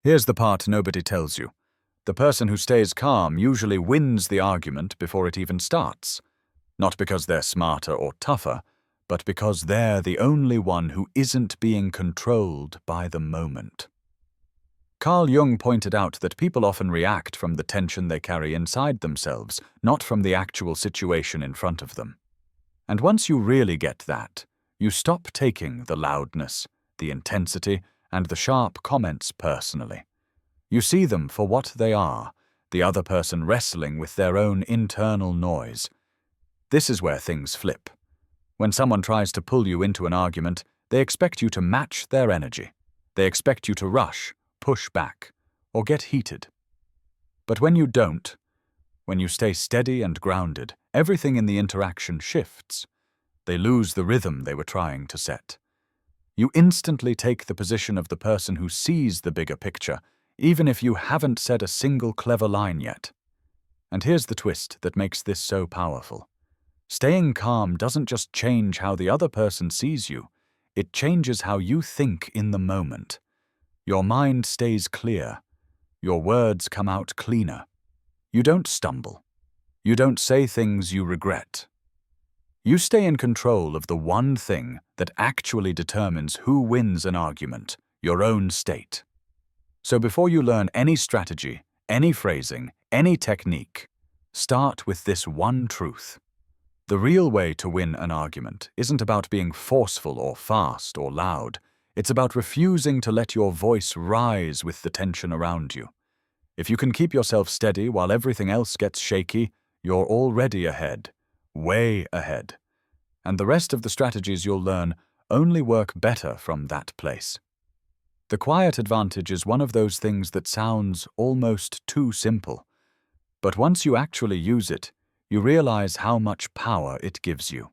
Here's the part nobody tells you. The person who stays calm usually wins the argument before it even starts. Not because they're smarter or tougher, but because they're the only one who isn't being controlled by the moment. Carl Jung pointed out that people often react from the tension they carry inside themselves, not from the actual situation in front of them. And once you really get that, you stop taking the loudness, the intensity, and the sharp comments personally. You see them for what they are, the other person wrestling with their own internal noise. This is where things flip. When someone tries to pull you into an argument, they expect you to match their energy. They expect you to rush, push back, or get heated. But when you don't, when you stay steady and grounded, everything in the interaction shifts. They lose the rhythm they were trying to set. You instantly take the position of the person who sees the bigger picture, even if you haven't said a single clever line yet. And here's the twist that makes this so powerful. Staying calm doesn't just change how the other person sees you, it changes how you think in the moment. Your mind stays clear. Your words come out cleaner. You don't stumble. You don't say things you regret. You stay in control of the one thing that actually determines who wins an argument, your own state. So before you learn any strategy, any phrasing, any technique, start with this one truth. The real way to win an argument isn't about being forceful or fast or loud. It's about refusing to let your voice rise with the tension around you. If you can keep yourself steady while everything else gets shaky, you're already ahead, way ahead. And the rest of the strategies you'll learn only work better from that place. The quiet advantage is one of those things that sounds almost too simple. But once you actually use it, you realize how much power it gives you.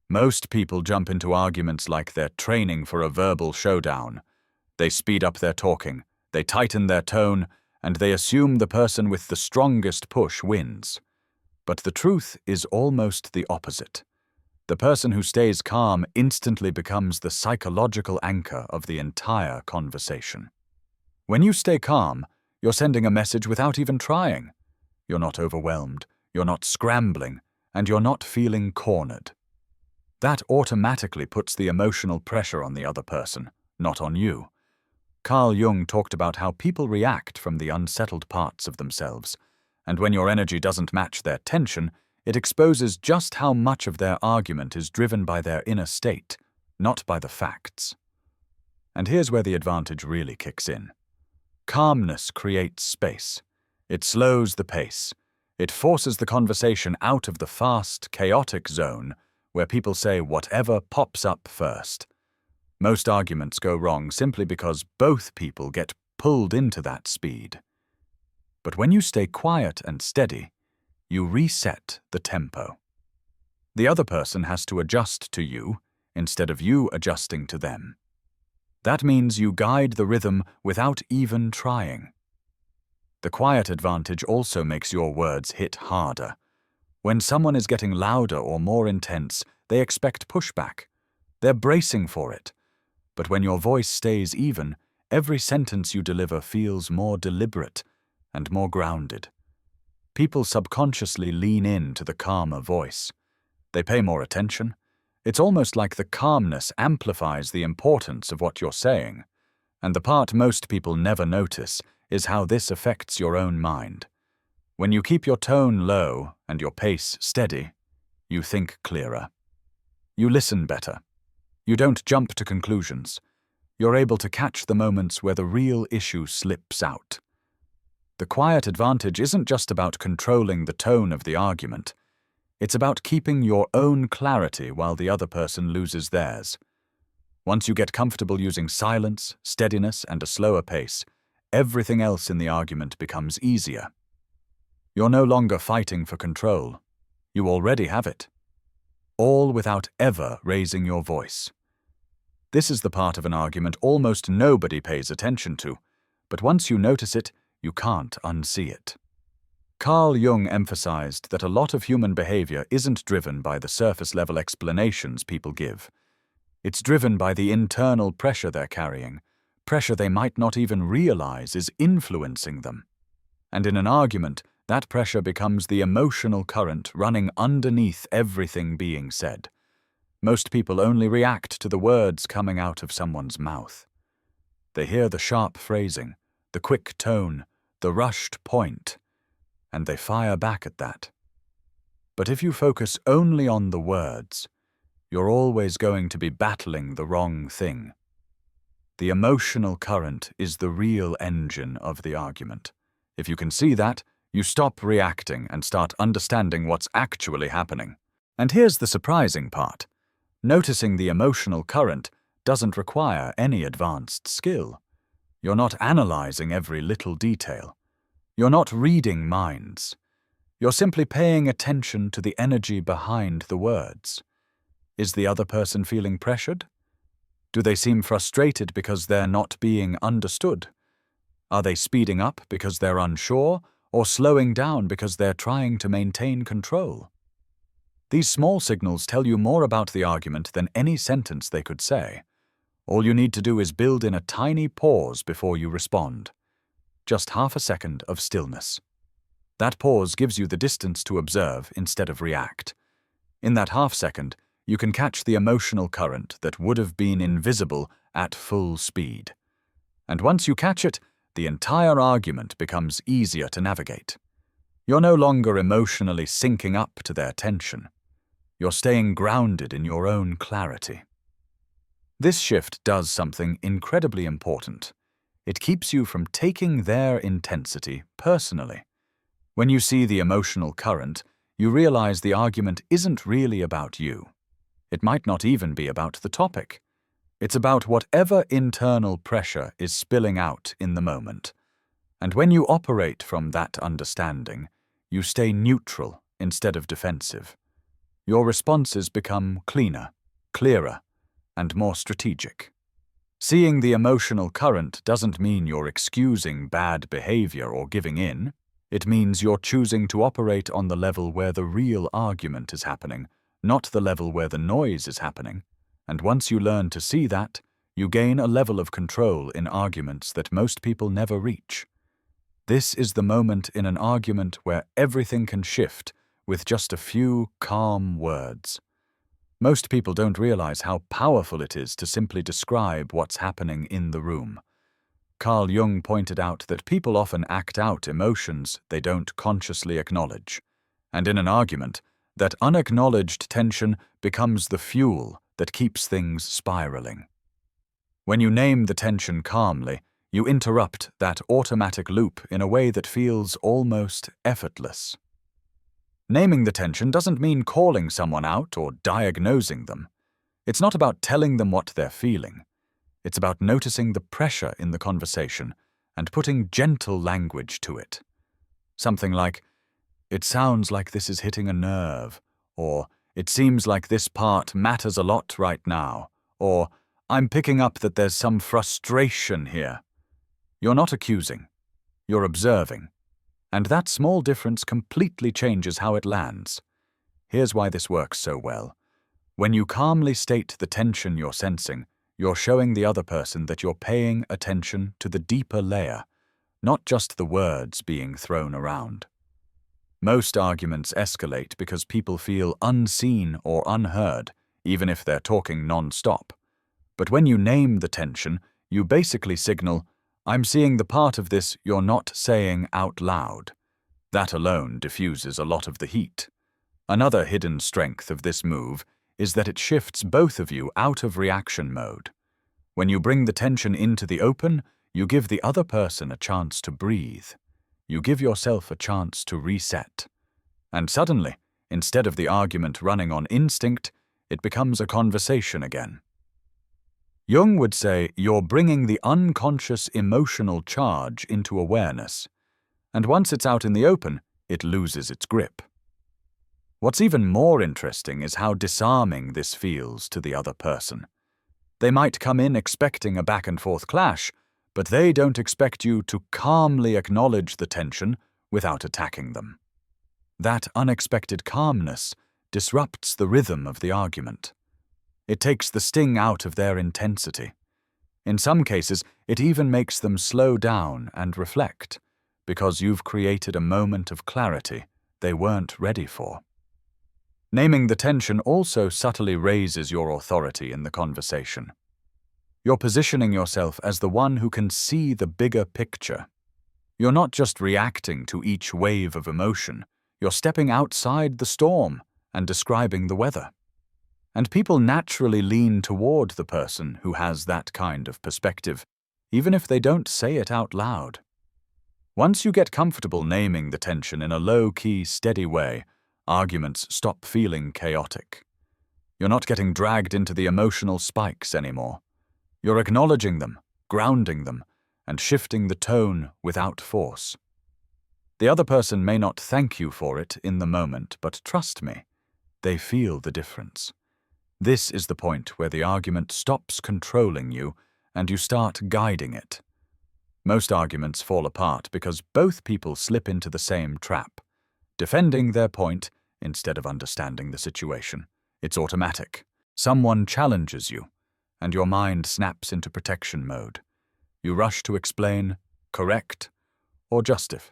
Most people jump into arguments like they're training for a verbal showdown. They speed up their talking, they tighten their tone, and they assume the person with the strongest push wins. But the truth is almost the opposite. The person who stays calm instantly becomes the psychological anchor of the entire conversation. When you stay calm, you're sending a message without even trying. You're not overwhelmed, you're not scrambling, and you're not feeling cornered. That automatically puts the emotional pressure on the other person, not on you. Carl Jung talked about how people react from the unsettled parts of themselves, and when your energy doesn't match their tension, it exposes just how much of their argument is driven by their inner state, not by the facts. And here's where the advantage really kicks in. Calmness creates space. It slows the pace. It forces the conversation out of the fast, chaotic zone where people say whatever pops up first. Most arguments go wrong simply because both people get pulled into that speed. But when you stay quiet and steady, you reset the tempo. The other person has to adjust to you instead of you adjusting to them. That means you guide the rhythm without even trying. The quiet advantage also makes your words hit harder. When someone is getting louder or more intense, they expect pushback. They're bracing for it. But when your voice stays even, every sentence you deliver feels more deliberate and more grounded. People subconsciously lean in to the calmer voice. They pay more attention. It's almost like the calmness amplifies the importance of what you're saying. And the part most people never notice is how this affects your own mind. When you keep your tone low and your pace steady, you think clearer. You listen better. You don't jump to conclusions. You're able to catch the moments where the real issue slips out. The quiet advantage isn't just about controlling the tone of the argument. It's about keeping your own clarity while the other person loses theirs. Once you get comfortable using silence, steadiness, and a slower pace, everything else in the argument becomes easier. You're no longer fighting for control. You already have it. All without ever raising your voice. This is the part of an argument almost nobody pays attention to, but once you notice it, you can't unsee it. Carl Jung emphasized that a lot of human behavior isn't driven by the surface-level explanations people give. It's driven by the internal pressure they're carrying, pressure they might not even realize is influencing them. And in an argument, that pressure becomes the emotional current running underneath everything being said. Most people only react to the words coming out of someone's mouth. They hear the sharp phrasing, the quick tone, the rushed point, and they fire back at that. But if you focus only on the words, you're always going to be battling the wrong thing. The emotional current is the real engine of the argument. If you can see that, you stop reacting and start understanding what's actually happening. And here's the surprising part. Noticing the emotional current doesn't require any advanced skill. You're not analyzing every little detail. You're not reading minds. You're simply paying attention to the energy behind the words. Is the other person feeling pressured? Do they seem frustrated because they're not being understood? Are they speeding up because they're unsure, or slowing down because they're trying to maintain control? These small signals tell you more about the argument than any sentence they could say. All you need to do is build in a tiny pause before you respond. Just half a second of stillness. That pause gives you the distance to observe instead of react. In that half second, you can catch the emotional current that would have been invisible at full speed. And once you catch it, the entire argument becomes easier to navigate. You're no longer emotionally syncing up to their tension. You're staying grounded in your own clarity. This shift does something incredibly important. It keeps you from taking their intensity personally. When you see the emotional current, you realize the argument isn't really about you. It might not even be about the topic. It's about whatever internal pressure is spilling out in the moment. And when you operate from that understanding, you stay neutral instead of defensive. Your responses become cleaner, clearer, and more strategic. Seeing the emotional current doesn't mean you're excusing bad behavior or giving in. It means you're choosing to operate on the level where the real argument is happening, not the level where the noise is happening. And once you learn to see that, you gain a level of control in arguments that most people never reach. This is the moment in an argument where everything can shift with just a few calm words. Most people don't realize how powerful it is to simply describe what's happening in the room. Carl Jung pointed out that people often act out emotions they don't consciously acknowledge. And in an argument, that unacknowledged tension becomes the fuel that keeps things spiraling. When you name the tension calmly, you interrupt that automatic loop in a way that feels almost effortless. Naming the tension doesn't mean calling someone out or diagnosing them. It's not about telling them what they're feeling. It's about noticing the pressure in the conversation and putting gentle language to it. Something like, "It sounds like this is hitting a nerve," or "It seems like this part matters a lot right now," or "I'm picking up that there's some frustration here." You're not accusing. You're observing. And that small difference completely changes how it lands. Here's why this works so well. When you calmly state the tension you're sensing, you're showing the other person that you're paying attention to the deeper layer, not just the words being thrown around. Most arguments escalate because people feel unseen or unheard, even if they're talking non-stop. But when you name the tension, you basically signal, "I'm seeing the part of this you're not saying out loud." That alone diffuses a lot of the heat. Another hidden strength of this move is that it shifts both of you out of reaction mode. When you bring the tension into the open, you give the other person a chance to breathe. You give yourself a chance to reset. And suddenly, instead of the argument running on instinct, it becomes a conversation again. Jung would say you're bringing the unconscious emotional charge into awareness, and once it's out in the open, it loses its grip. What's even more interesting is how disarming this feels to the other person. They might come in expecting a back-and-forth clash, but they don't expect you to calmly acknowledge the tension without attacking them. That unexpected calmness disrupts the rhythm of the argument. It takes the sting out of their intensity. In some cases, it even makes them slow down and reflect, because you've created a moment of clarity they weren't ready for. Naming the tension also subtly raises your authority in the conversation. You're positioning yourself as the one who can see the bigger picture. You're not just reacting to each wave of emotion, you're stepping outside the storm and describing the weather. And people naturally lean toward the person who has that kind of perspective, even if they don't say it out loud. Once you get comfortable naming the tension in a low-key, steady way, arguments stop feeling chaotic. You're not getting dragged into the emotional spikes anymore. You're acknowledging them, grounding them, and shifting the tone without force. The other person may not thank you for it in the moment, but trust me, they feel the difference. This is the point where the argument stops controlling you and you start guiding it. Most arguments fall apart because both people slip into the same trap, defending their point instead of understanding the situation. It's automatic. Someone challenges you, and your mind snaps into protection mode. You rush to explain, correct, or justify.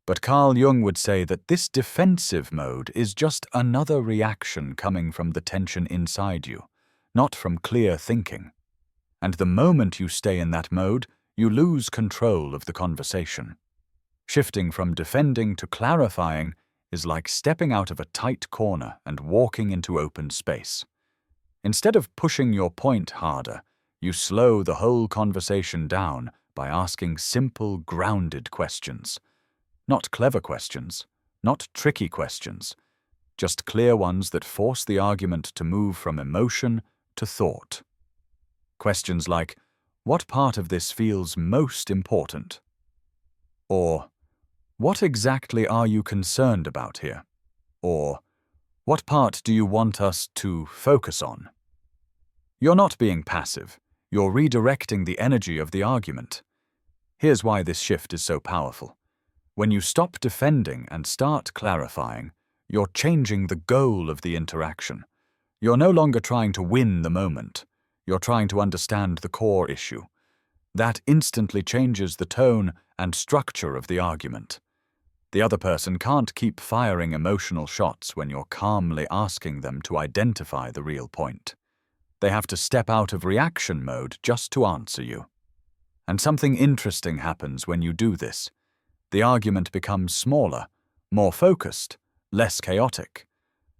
But Carl Jung would say that this defensive mode is just another reaction coming from the tension inside you, not from clear thinking. And the moment you stay in that mode, you lose control of the conversation. Shifting from defending to clarifying is like stepping out of a tight corner and walking into open space. Instead of pushing your point harder, you slow the whole conversation down by asking simple, grounded questions. Not clever questions, not tricky questions, just clear ones that force the argument to move from emotion to thought. Questions like, what part of this feels most important? Or, what exactly are you concerned about here? Or, what part do you want us to focus on? You're not being passive, you're redirecting the energy of the argument. Here's why this shift is so powerful. When you stop defending and start clarifying, you're changing the goal of the interaction. You're no longer trying to win the moment. You're trying to understand the core issue. That instantly changes the tone and structure of the argument. The other person can't keep firing emotional shots when you're calmly asking them to identify the real point. They have to step out of reaction mode just to answer you. And something interesting happens when you do this. The argument becomes smaller, more focused, less chaotic.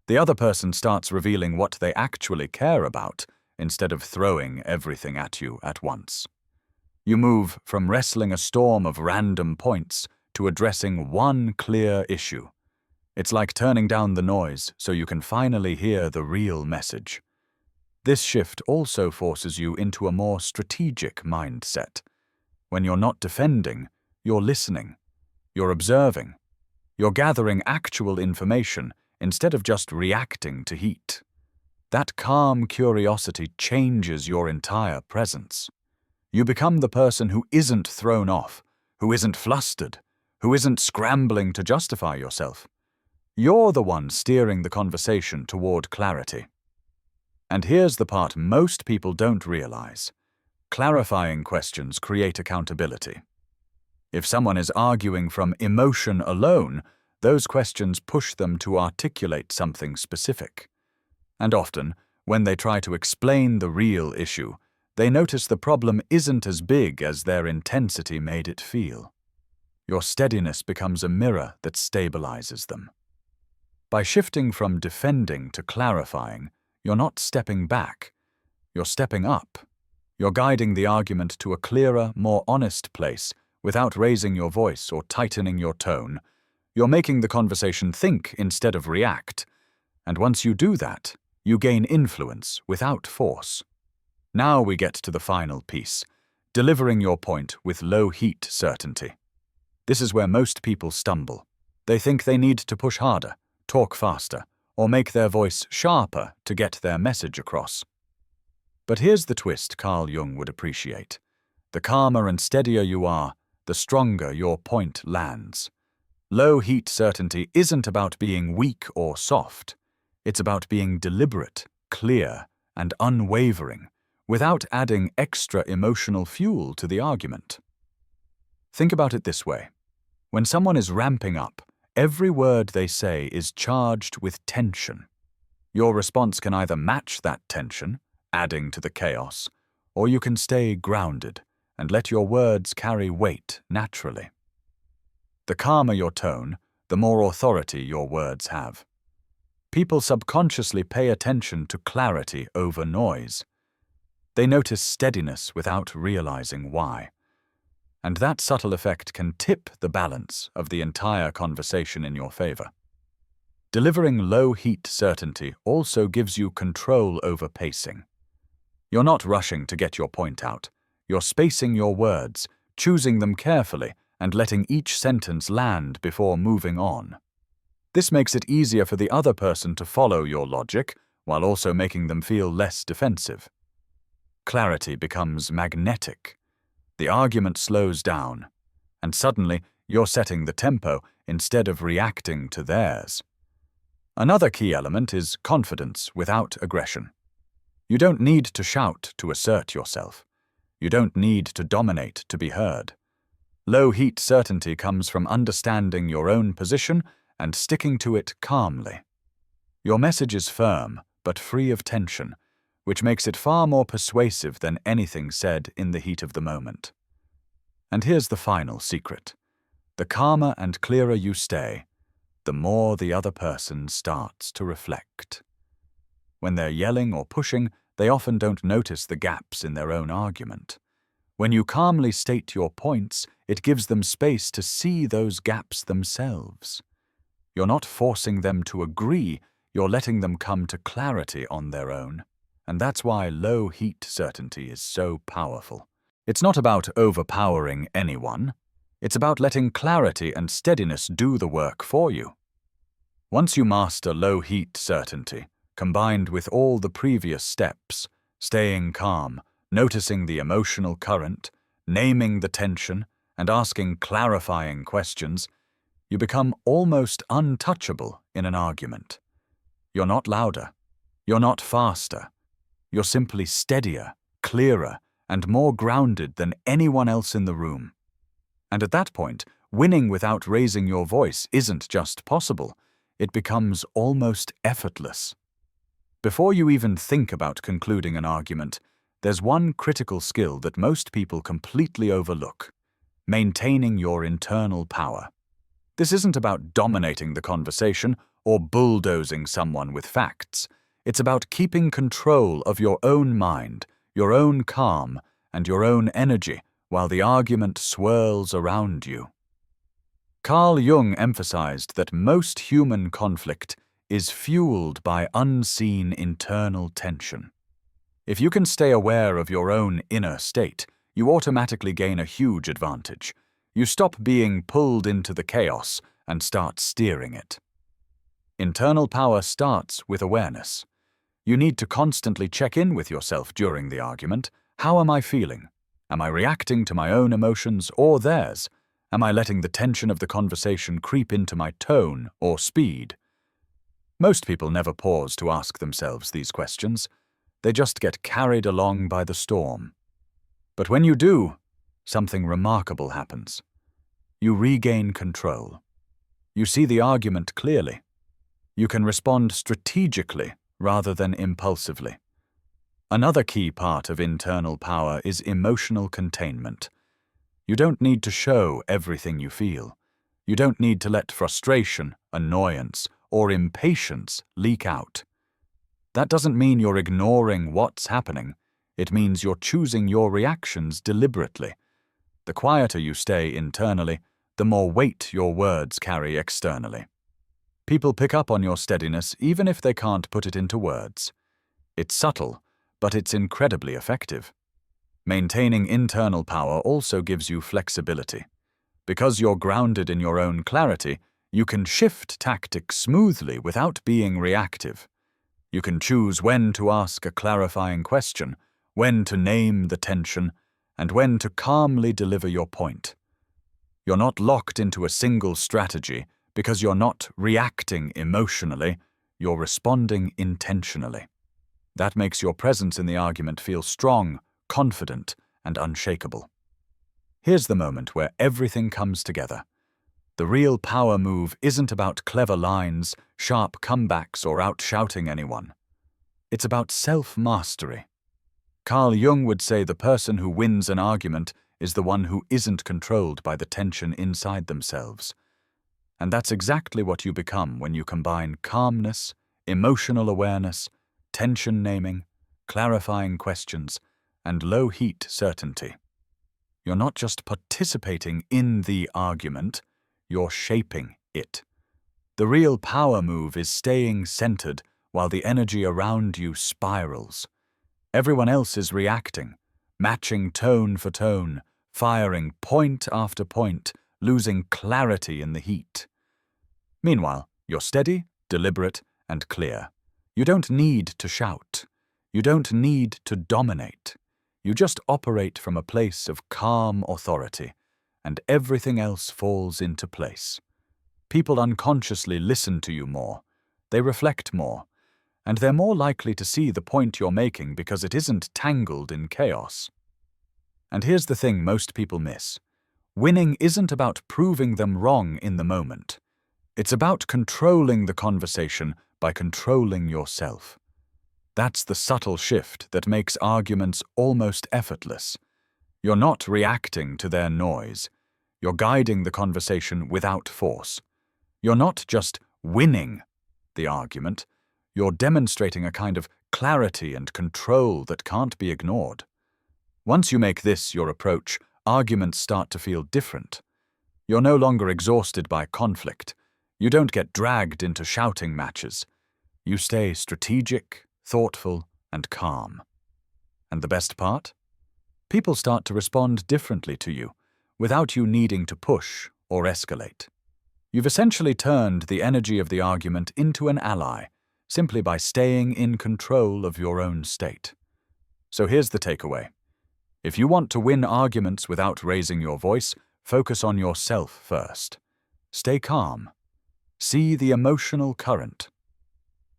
The other person starts revealing what they actually care about instead of throwing everything at you at once. You move from wrestling a storm of random points to addressing one clear issue. It's like turning down the noise so you can finally hear the real message. This shift also forces you into a more strategic mindset. When you're not defending, you're listening. You're observing. You're gathering actual information instead of just reacting to heat. That calm curiosity changes your entire presence. You become the person who isn't thrown off, who isn't flustered, who isn't scrambling to justify yourself. You're the one steering the conversation toward clarity. And here's the part most people don't realize. Clarifying questions create accountability. If someone is arguing from emotion alone, those questions push them to articulate something specific. And often, when they try to explain the real issue, they notice the problem isn't as big as their intensity made it feel. Your steadiness becomes a mirror that stabilizes them. By shifting from defending to clarifying, you're not stepping back, you're stepping up. You're guiding the argument to a clearer, more honest place without raising your voice or tightening your tone. You're making the conversation think instead of react. And once you do that, you gain influence without force. Now we get to the final piece, delivering your point with low-heat certainty. This is where most people stumble. They think they need to push harder, talk faster, or make their voice sharper to get their message across. But here's the twist Carl Jung would appreciate. The calmer and steadier you are, the stronger your point lands. Low-heat certainty isn't about being weak or soft. It's about being deliberate, clear, and unwavering, without adding extra emotional fuel to the argument. Think about it this way. When someone is ramping up, every word they say is charged with tension. Your response can either match that tension, adding to the chaos, or you can stay grounded and let your words carry weight naturally. The calmer your tone, the more authority your words have. People subconsciously pay attention to clarity over noise. They notice steadiness without realizing why. And that subtle effect can tip the balance of the entire conversation in your favor. Delivering low-heat certainty also gives you control over pacing. You're not rushing to get your point out. You're spacing your words, choosing them carefully, and letting each sentence land before moving on. This makes it easier for the other person to follow your logic, while also making them feel less defensive. Clarity becomes magnetic. The argument slows down, and suddenly you're setting the tempo instead of reacting to theirs. Another key element is confidence without aggression. You don't need to shout to assert yourself. You don't need to dominate to be heard. Low-heat certainty comes from understanding your own position and sticking to it calmly. Your message is firm, but free of tension, which makes it far more persuasive than anything said in the heat of the moment. And here's the final secret. The calmer and clearer you stay, the more the other person starts to reflect. When they're yelling or pushing, they often don't notice the gaps in their own argument. When you calmly state your points, it gives them space to see those gaps themselves. You're not forcing them to agree, you're letting them come to clarity on their own. And that's why low-heat certainty is so powerful. It's not about overpowering anyone. It's about letting clarity and steadiness do the work for you. Once you master low-heat certainty, combined with all the previous steps, staying calm, noticing the emotional current, naming the tension, and asking clarifying questions, you become almost untouchable in an argument. You're not louder. You're not faster. You're simply steadier, clearer, and more grounded than anyone else in the room. And at that point, winning without raising your voice isn't just possible, it becomes almost effortless. Before you even think about concluding an argument, there's one critical skill that most people completely overlook: maintaining your internal power. This isn't about dominating the conversation or bulldozing someone with facts. It's about keeping control of your own mind, your own calm, and your own energy while the argument swirls around you. Carl Jung emphasized that most human conflict is fueled by unseen internal tension. If you can stay aware of your own inner state, you automatically gain a huge advantage. You stop being pulled into the chaos and start steering it. Internal power starts with awareness. You need to constantly check in with yourself during the argument. How am I feeling? Am I reacting to my own emotions or theirs? Am I letting the tension of the conversation creep into my tone or speed? Most people never pause to ask themselves these questions. They just get carried along by the storm. But when you do, something remarkable happens. You regain control. You see the argument clearly. You can respond strategically rather than impulsively. Another key part of internal power is emotional containment. You don't need to show everything you feel. You don't need to let frustration, annoyance, or impatience leak out. That doesn't mean you're ignoring what's happening. It means you're choosing your reactions deliberately. The quieter you stay internally, the more weight your words carry externally. People pick up on your steadiness even if they can't put it into words. It's subtle, but it's incredibly effective. Maintaining internal power also gives you flexibility. Because you're grounded in your own clarity, you can shift tactics smoothly without being reactive. You can choose when to ask a clarifying question, when to name the tension, and when to calmly deliver your point. You're not locked into a single strategy because you're not reacting emotionally, you're responding intentionally. That makes your presence in the argument feel strong, confident, and unshakable. Here's the moment where everything comes together. The real power move isn't about clever lines, sharp comebacks, or out-shouting anyone. It's about self-mastery. Carl Jung would say the person who wins an argument is the one who isn't controlled by the tension inside themselves. And that's exactly what you become when you combine calmness, emotional awareness, tension naming, clarifying questions, and low-heat certainty. You're not just participating in the argument, you're shaping it. The real power move is staying centered while the energy around you spirals. Everyone else is reacting, matching tone for tone, firing point after point, losing clarity in the heat. Meanwhile, you're steady, deliberate, and clear. You don't need to shout. You don't need to dominate. You just operate from a place of calm authority, and everything else falls into place. People unconsciously listen to you more. They reflect more. And they're more likely to see the point you're making because it isn't tangled in chaos. And here's the thing most people miss. Winning isn't about proving them wrong in the moment. It's about controlling the conversation by controlling yourself. That's the subtle shift that makes arguments almost effortless. You're not reacting to their noise. You're guiding the conversation without force. You're not just winning the argument. You're demonstrating a kind of clarity and control that can't be ignored. Once you make this your approach, arguments start to feel different. You're no longer exhausted by conflict. You don't get dragged into shouting matches. You stay strategic, thoughtful, and calm. And the best part? People start to respond differently to you, without you needing to push or escalate. You've essentially turned the energy of the argument into an ally, simply by staying in control of your own state. So here's the takeaway. If you want to win arguments without raising your voice, focus on yourself first. Stay calm. See the emotional current.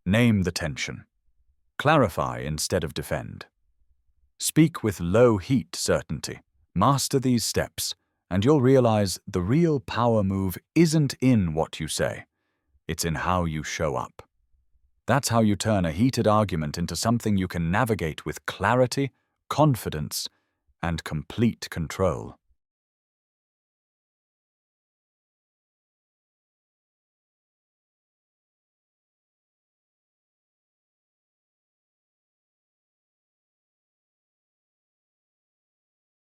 Name the tension. Clarify instead of defend. Speak with low-heat certainty. Master these steps, and you'll realize the real power move isn't in what you say. It's in how you show up. That's how you turn a heated argument into something you can navigate with clarity, confidence, and complete control.